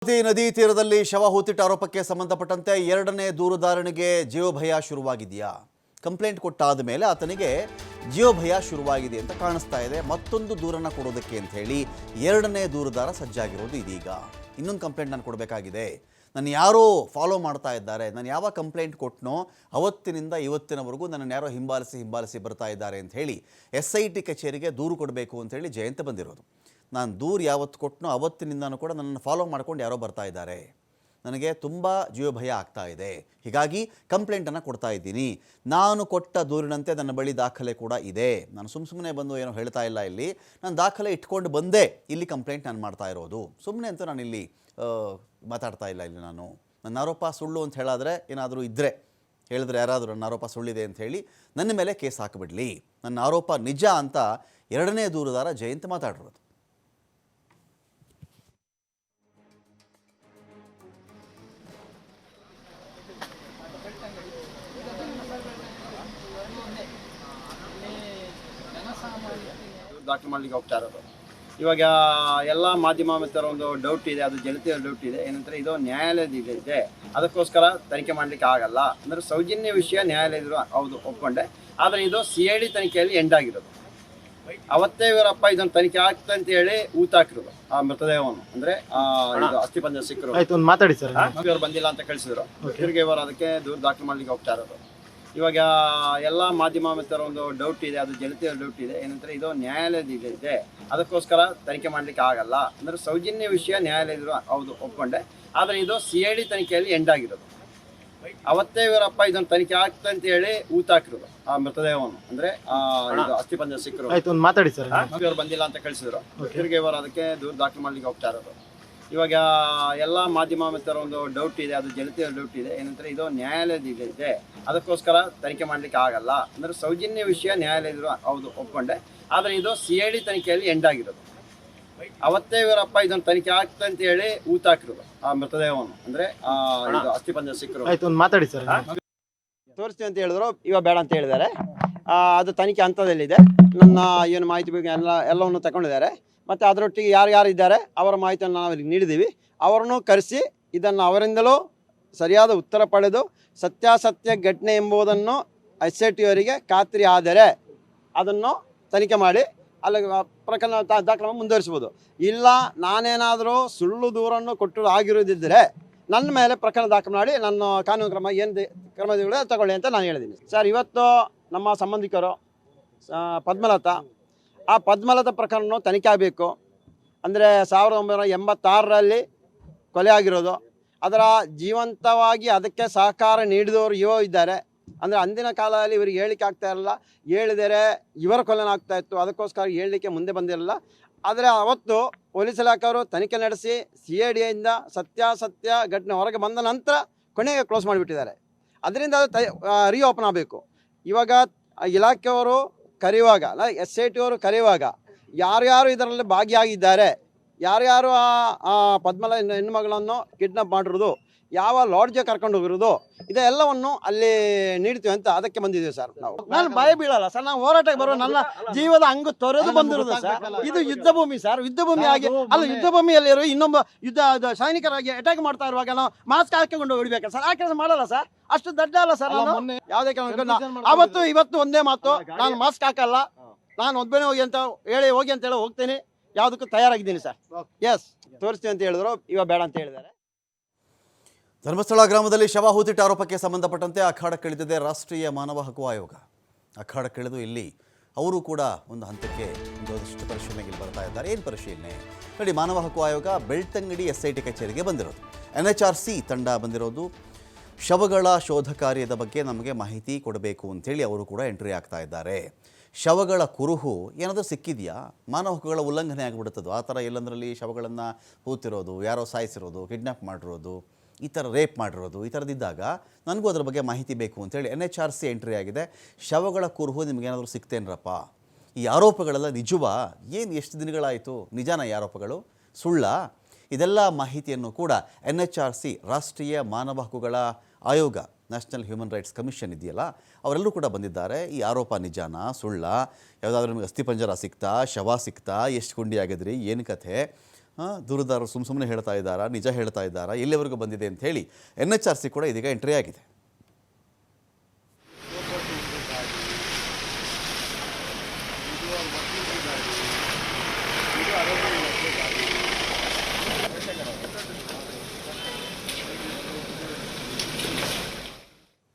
ನದಿ ತೀರದಲ್ಲಿ ಶವ ಹೂತಿಟ್ಟ ಆರೋಪಕ್ಕೆ ಸಂಬಂಧಪಟ್ಟಂತೆ ಎರಡನೇ ದೂರುದಾರನಿಗೆ ಜೀವಭಯ ಶುರುವಾಗಿದೆಯಾ? ಕಂಪ್ಲೇಂಟ್ ಕೊಟ್ಟಾದ ಮೇಲೆ ಆತನಿಗೆ ಜೀವಭಯ ಶುರುವಾಗಿದೆ ಅಂತ ಕಾಣಿಸ್ತಾ ಇದೆ. ಮತ್ತೊಂದು ದೂರನ್ನ ಕೊಡೋದಕ್ಕೆ ಅಂತ ಹೇಳಿ ಎರಡನೇ ದೂರುದಾರ ಸಜ್ಜಾಗಿರೋದು ಇದೀಗ. ಇನ್ನೊಂದು ಕಂಪ್ಲೇಂಟ್ ನಾನು ಕೊಡಬೇಕಾಗಿದೆ, ನನ್ನ ಯಾರೋ ಫಾಲೋ ಮಾಡ್ತಾ ಇದ್ದಾರೆ, ನಾನು ಯಾವ ಕಂಪ್ಲೇಂಟ್ ಕೊಟ್ಟನೋ ಅವತ್ತಿನಿಂದ ಇವತ್ತಿನವರೆಗೂ ನನ್ನನ್ನು ಯಾರೋ ಹಿಂಬಾಲಿಸಿ ಬರ್ತಾ ಇದ್ದಾರೆ ಅಂತ ಹೇಳಿ SIT ಕಚೇರಿಗೆ ದೂರು ಕೊಡಬೇಕು ಅಂತ ಹೇಳಿ ಜಯಂತ ಬಂದಿರೋದು. ನಾನು ದೂರು ಯಾವತ್ತು ಕೊಟ್ಟನೋ ಅವತ್ತಿನಿಂದನೂ ಕೂಡ ನನ್ನನ್ನು ಫಾಲೋ ಮಾಡ್ಕೊಂಡು ಯಾರೋ ಬರ್ತಾ ಇದ್ದಾರೆ, ನನಗೆ ತುಂಬ ಜೀವಭಯ ಆಗ್ತಾ ಇದೆ, ಹೀಗಾಗಿ ಕಂಪ್ಲೇಂಟನ್ನು ಕೊಡ್ತಾ ಇದ್ದೀನಿ. ನಾನು ಕೊಟ್ಟ ದೂರಿನಂತೆ ನನ್ನ ಬಳಿ ದಾಖಲೆ ಕೂಡ ಇದೆ. ನಾನು ಸುಮ್ಮನೆ ಬಂದು ಏನೋ ಹೇಳ್ತಾ ಇಲ್ಲ, ಇಲ್ಲಿ ನಾನು ದಾಖಲೆ ಇಟ್ಕೊಂಡು ಬಂದೇ ಇಲ್ಲಿ ಕಂಪ್ಲೇಂಟ್ ನಾನು ಮಾಡ್ತಾ ಇರೋದು. ಸುಮ್ಮನೆ ಅಂತೂ ನಾನು ಇಲ್ಲಿ ಮಾತಾಡ್ತಾ ಇಲ್ಲ. ಇಲ್ಲಿ ನನ್ನ ಆರೋಪ ಸುಳ್ಳು ಅಂತ ಹೇಳಾದರೆ, ಏನಾದರೂ ಇದ್ದರೆ ಹೇಳಿದ್ರೆ ಯಾರಾದರೂ ನನ್ನ ಆರೋಪ ಸುಳ್ಳಿದೆ ಅಂತ ಹೇಳಿ ನನ್ನ ಮೇಲೆ ಕೇಸ್ ಹಾಕಿಬಿಡಲಿ, ನನ್ನ ಆರೋಪ ನಿಜ ಅಂತ ಎರಡನೇ ದೂರುದಾರ ಜಯಂತ್ ಮಾತಾಡಿರೋದು. ದಾಖಲೆ ಮಾಡಲಿಕ್ಕೆ ಹೋಗ್ತಾ ಇರೋದು. ಇವಾಗ ಎಲ್ಲ ಮಾಧ್ಯಮ ಮಿತ್ರರ ಒಂದು ಡೌಟ್ ಇದೆ, ಅದು ಜನತೆಯ ಡೌಟ್ ಇದೆ. ಏನಂದರೆ ಇದು ನ್ಯಾಯಾಲಯದಿದೆ, ಅದಕ್ಕೋಸ್ಕರ ತನಿಖೆ ಮಾಡಲಿಕ್ಕೆ ಆಗಲ್ಲ. ಅಂದರೆ ಸೌಜನ್ಯ ವಿಷಯ ನ್ಯಾಯಾಲಯದ್ರು ಹೌದು ಒಪ್ಕೊಂಡೆ, ಆದರೆ ಇದು CID ತನಿಖೆಯಲ್ಲಿ ಎಂಡ್ ಆಗಿರೋದು. ಅವತ್ತೇ ಇವರಪ್ಪ ಇದನ್ನು ತನಿಖೆ ಆಗ್ತದೆ ಅಂತ ಹೇಳಿ ಊತಾಕಿರೋದು ಆ ಮೃತದೇಹವನ್ನು. ಅಂದರೆ ಇದು ಅಸ್ಥಿಪಂಜರ ಸಿಕ್ಕರು ಮಾತಾಡಿ ಸರ್, ಇವರು ಬಂದಿಲ್ಲ ಅಂತ ಕಳಿಸಿದ್ರು. ತಿರುಗಿ ಇವರು ಅದಕ್ಕೆ ದೂರು ದಾಖಲೆ ಮಾಡಲಿಕ್ಕೆ ಹೋಗ್ತಾ ಇರೋದು. ಇವಾಗ ಎಲ್ಲ ಮಾಧ್ಯಮ ಮಿತ್ರರ ಒಂದು ಡೌಟ್ ಇದೆ, ಅದು ಜನತೆಯ ಡೌಟ್ ಇದೆ. ಏನಂದರೆ ಇದು ನ್ಯಾಯಾಲಯದಿದೆ, ಅದಕ್ಕೋಸ್ಕರ ತನಿಖೆ ಮಾಡಲಿಕ್ಕೆ ಆಗಲ್ಲ. ಅಂದರೆ ಸೌಜನ್ಯ ವಿಷಯ ನ್ಯಾಯಾಲಯದ್ರು ಹೌದು ಒಪ್ಕೊಂಡೆ, ಆದರೆ ಇದು CID ತನಿಖೆಯಲ್ಲಿ ಎಂಡ್ ಆಗಿರೋದು. ಅವತ್ತೇ ಇವರಪ್ಪ ಇದನ್ನು ತನಿಖೆ ಆಗ್ತದೆ ಅಂತ ಹೇಳಿ ಊತಾಕಿರೋದು ಆ ಮೃತದೇಹವನ್ನು. ಅಂದರೆ ಇದು ಅಸ್ಥಿಪಂಜರ ಸಿಕ್ಕರು ಮಾತಾಡಿ ಸರ್, ಇವರು ಬಂದಿಲ್ಲ ಅಂತ ಕಳಿಸಿದ್ರು. ತಿರುಗಿ ಇವರು ಅದಕ್ಕೆ ದೂರು ದಾಖಲೆ ಮಾಡಲಿಕ್ಕೆ ಹೋಗ್ತಾ ಇರೋದು. ಇವಾಗ ಎಲ್ಲ ಮಾಧ್ಯಮ ಮಿತ್ರರ ಒಂದು ಡೌಟ್ ಇದೆ, ಅದು ಜನತೆಯ ಡೌಟ್ ಇದೆ. ಏನಂದರೆ ಇದು ನ್ಯಾಯಾಲಯದಿದೆ, ಅದಕ್ಕೋಸ್ಕರ ತನಿಖೆ ಮಾಡಲಿಕ್ಕೆ ಆಗಲ್ಲ. ಅಂದರೆ ಸೌಜನ್ಯ ವಿಷಯ ನ್ಯಾಯಾಲಯದ್ರು ಹೌದು ಒಪ್ಕೊಂಡೆ, ಆದರೆ ಇದು CID ತನಿಖೆಯಲ್ಲಿ ಎಂಡ್ ಆಗಿರೋದು. ಅವತ್ತೇ ಇವರಪ್ಪ ಇದನ್ನು ತನಿಖೆ ಆಗ್ತದೆ ಅಂತ ಹೇಳಿ ಊತಾಕಿರೋದು ಆ ಮೃತದೇಹವನ್ನು. ಅಂದರೆ ಇದು ಅಸ್ಥಿಪಂಜರ ಸಿಕ್ಕರು ಮಾತಾಡಿ ಸರ್, ತೋರಿಸ್ತೀವಿ ಅಂತ ಹೇಳಿದ್ರು. ಇವಾಗ ಬೇಡ ಅಂತ ಹೇಳಿದ್ದಾರೆ. ಅದು ತನಿಖೆ ಹಂತದಲ್ಲಿದೆ. ನನ್ನ ಏನು ಮಾಹಿತಿ ಬಗ್ಗೆ ಎಲ್ಲವನ್ನು ತಗೊಂಡಿದ್ದಾರೆ. ಮತ್ತು ಅದರೊಟ್ಟಿಗೆ ಯಾರು ಇದ್ದಾರೆ ಅವರ ಮಾಹಿತಿಯನ್ನು ನಾವು ಇಲ್ಲಿ ನೀಡಿದ್ದೀವಿ. ಅವರನ್ನು ಕರೆಸಿ ಇದನ್ನು ಅವರಿಂದಲೂ ಸರಿಯಾದ ಉತ್ತರ ಪಡೆದು ಸತ್ಯಾಸತ್ಯ ಘಟನೆ ಎಂಬುದನ್ನು SIT ಅವರಿಗೆ ಖಾತ್ರಿ ಆದರೆ ಅದನ್ನು ತನಿಖೆ ಮಾಡಿ ಅಲ್ಲಿ ಪ್ರಕರಣ ದಾಖಲೆ ಮುಂದುವರಿಸ್ಬೋದು. ಇಲ್ಲ ನಾನೇನಾದರೂ ಸುಳ್ಳು ದೂರನ್ನು ಕೊಟ್ಟು ಆಗಿರೋದಿದ್ದರೆ ನನ್ನ ಮೇಲೆ ಪ್ರಕರಣ ದಾಖಲೆ ಮಾಡಿ ನನ್ನ ಕಾನೂನು ಕ್ರಮ ಏನು ಕ್ರಮಗಳು ತಗೊಳ್ಳಿ ಅಂತ ನಾನು ಹೇಳಿದ್ದೀನಿ. ಸರ್, ಇವತ್ತು ನಮ್ಮ ಸಂಬಂಧಿಕರು ಪದ್ಮಲತಾ, ಆ ಪದ್ಮಲತಾ ಪ್ರಕರಣ ತನಿಖೆ ಆಗಬೇಕು. ಅಂದರೆ 1986ರಲ್ಲಿ ಕೊಲೆ ಆಗಿರೋದು. ಅದರ ಜೀವಂತವಾಗಿ ಅದಕ್ಕೆ ಸಹಕಾರ ನೀಡಿದವರು ಇದ್ದಾರೆ. ಅಂದರೆ ಅಂದಿನ ಕಾಲದಲ್ಲಿ ಇವರಿಗೆ ಹೇಳಲಿಕ್ಕೆ ಆಗ್ತಾ ಇರಲಿಲ್ಲ, ಹೇಳಿದರೆ ಇವರ ಕೊಲೆನ ಆಗ್ತಾ ಇತ್ತು, ಅದಕ್ಕೋಸ್ಕರ ಹೇಳಲಿಕ್ಕೆ ಮುಂದೆ ಬಂದಿರಲಿಲ್ಲ. ಆದರೆ ಅವತ್ತು ಪೊಲೀಸ್ ಇಲಾಖೆಯವರು ತನಿಖೆ ನಡೆಸಿ CIDಯಿಂದ ಸತ್ಯಾಸತ್ಯ ಘಟನೆ ಹೊರಗೆ ಬಂದ ನಂತರ ಕೊನೆಗೆ ಕ್ಲೋಸ್ ಮಾಡಿಬಿಟ್ಟಿದ್ದಾರೆ. ಅದರಿಂದ ಅದು ರೀಓಪನ್ ಆಗಬೇಕು. ಇವಾಗ ಇಲಾಖೆಯವರು ಕರೆಯುವಾಗ, SIT ಅವರು ಕರೆಯುವಾಗ ಯಾರ್ಯಾರು ಇದರಲ್ಲಿ ಭಾಗಿಯಾಗಿದ್ದಾರೆ, ಯಾರ್ಯಾರು ಆ ಪದ್ಮಲ ಹೆಣ್ಣುಮಗಳನ್ನು ಕಿಡ್ನಾಪ್ ಮಾಡಿರೋದು, ಯಾವ ಲಾಡ್ಜ್ಗೆ ಕರ್ಕೊಂಡು ಹೋಗಿರೋದು, ಇದೆಲ್ಲವನ್ನು ಅಲ್ಲಿ ನೀಡ್ತೀವಿ ಅಂತ ಅದಕ್ಕೆ ಬಂದಿದ್ದೀವಿ ಸರ್. ನಾನು ಭಯ ಬೀಳಲ್ಲ ಸರ್, ನಾವು ಹೋರಾಟಕ್ಕೆ ಬರೋ ನನ್ನ ಜೀವದ ಅಂಗು ತೊರೆದು ಬಂದಿರೋದು ಸರ್. ಇದು ಯುದ್ಧ ಭೂಮಿ ಸರ್, ಯುದ್ಧ ಭೂಮಿ ಆಗಿ ಅಲ್ಲ, ಯುದ್ಧ ಭೂಮಿಯಲ್ಲಿ ಇನ್ನೊಬ್ಬ ಸೈನಿಕರಾಗಿ ಅಟ್ಯಾಕ್ ಮಾಡ್ತಾ ಇರುವಾಗ ನಾವು ಮಾಸ್ಕ್ ಹಾಕಿಕೊಂಡು ಹೊಡಿಬೇಕು ಸರ್. ಆ ಕೆಲಸ ಮಾಡಲ್ಲ ಸರ್, ಅಷ್ಟು ದಡ್ಡ ಅಲ್ಲ ಸರ್. ನಾನು ಯಾವುದೇ ಕೆಲಸ ಅವತ್ತು ಇವತ್ತು ಒಂದೇ ಮಾತು, ನಾನು ಮಾಸ್ಕ್ ಹಾಕಲ್ಲ, ನಾನು ಒಬ್ಬನೇ ಹೋಗಿ ಅಂತ ಹೇಳಿ ಹೋಗ್ತೀನಿ, ಯಾವುದಕ್ಕೂ ತಯಾರಾಗಿದ್ದೀನಿ ಸರ್. ಎಸ್, ತೋರಿಸ್ತೀವಿ ಅಂತ ಹೇಳಿದ್ರು, ಇವಾಗ ಬೇಡ ಅಂತ ಹೇಳಿದ್ದಾರೆ. ಧರ್ಮಸ್ಥಳ ಗ್ರಾಮದಲ್ಲಿ ಶವ ಹೂತಿಟ್ಟ ಆರೋಪಕ್ಕೆ ಸಂಬಂಧಪಟ್ಟಂತೆ ಅಖಾಡಕ್ಕಿಳಿದಿದೆ ರಾಷ್ಟ್ರೀಯ ಮಾನವ ಹಕ್ಕು ಆಯೋಗ. ಅಖಾಡಕ್ಕಿಳಿದು ಇಲ್ಲಿ ಅವರು ಕೂಡ ಒಂದು ಹಂತಕ್ಕೆ ಒಂದಷ್ಟು ಪರಿಶೀಲನೆಗೆ ಬರ್ತಾ ಇದ್ದಾರೆ. ಏನು ಪರಿಶೀಲನೆ ನೋಡಿ, ಮಾನವ ಹಕ್ಕು ಆಯೋಗ ಬೆಳ್ತಂಗಡಿ SIT ಕಚೇರಿಗೆ ಬಂದಿರೋದು. NHRC ತಂಡ ಬಂದಿರೋದು. ಶವಗಳ ಶೋಧ ಕಾರ್ಯದ ಬಗ್ಗೆ ನಮಗೆ ಮಾಹಿತಿ ಕೊಡಬೇಕು ಅಂಥೇಳಿ ಅವರು ಕೂಡ ಎಂಟ್ರಿ ಆಗ್ತಾ ಇದ್ದಾರೆ. ಶವಗಳ ಕುರುಹು ಏನಾದರೂ ಸಿಕ್ಕಿದೆಯಾ, ಮಾನವ ಹಕ್ಕುಗಳ ಉಲ್ಲಂಘನೆ ಆಗಿಬಿಡುತ್ತದೋ ಆ ಥರ ಎಲ್ಲಂದರಲ್ಲಿ ಶವಗಳನ್ನು ಹೂತಿರೋದು, ಯಾರೋ ಸಾಯಿಸಿರೋದು, ಕಿಡ್ನಾಪ್ ಮಾಡಿರೋದು, ಈ ಥರ ರೇಪ್ ಮಾಡಿರೋದು, ಈ ಥರದ್ದಿದ್ದಾಗ ನನಗೂ ಅದರ ಬಗ್ಗೆ ಮಾಹಿತಿ ಬೇಕು ಅಂತೇಳಿ NHRC ಎಂಟ್ರಿ ಆಗಿದೆ. ಶವಗಳ ಕುರುಹು ನಿಮಗೇನಾದರೂ ಸಿಗ್ತೇನ್ರಪ್ಪ, ಈ ಆರೋಪಗಳೆಲ್ಲ ನಿಜವಾ, ಏನು ಎಷ್ಟು ದಿನಗಳಾಯಿತು, ನಿಜಾನ ಈ ಆರೋಪಗಳು, ಸುಳ್ಳ, ಇದೆಲ್ಲ ಮಾಹಿತಿಯನ್ನು ಕೂಡ NHRC ರಾಷ್ಟ್ರೀಯ ಮಾನವ ಹಕ್ಕುಗಳ ಆಯೋಗ, ನ್ಯಾಷನಲ್ ಹ್ಯೂಮನ್ ರೈಟ್ಸ್ ಕಮಿಷನ್ ಇದೆಯಲ್ಲ, ಅವರೆಲ್ಲರೂ ಕೂಡ ಬಂದಿದ್ದಾರೆ. ಈ ಆರೋಪ ನಿಜಾನ ಸುಳ್ಳ, ಯಾವುದಾದ್ರೂ ನಿಮಗೆ ಅಸ್ಥಿಪಂಜರ ಸಿಗ್ತಾ, ಶವ ಸಿಗ್ತಾ, ಎಷ್ಟು ಗುಂಡಿ ಆಗಿದ್ರಿ, ಏನು ಕಥೆ, ದೂರುದಾರರು ಸುಮ್ಮನೆ ಹೇಳ್ತಾ ಇದ್ದಾರಾ, ನಿಜ ಹೇಳ್ತಾ ಇದ್ದಾರಾ, ಎಲ್ಲಿವರೆಗೂ ಬಂದಿದೆ ಅಂತ ಹೇಳಿ NHRC ಕೂಡ ಇದೀಗ ಎಂಟ್ರಿ ಆಗಿದೆ. ಇದು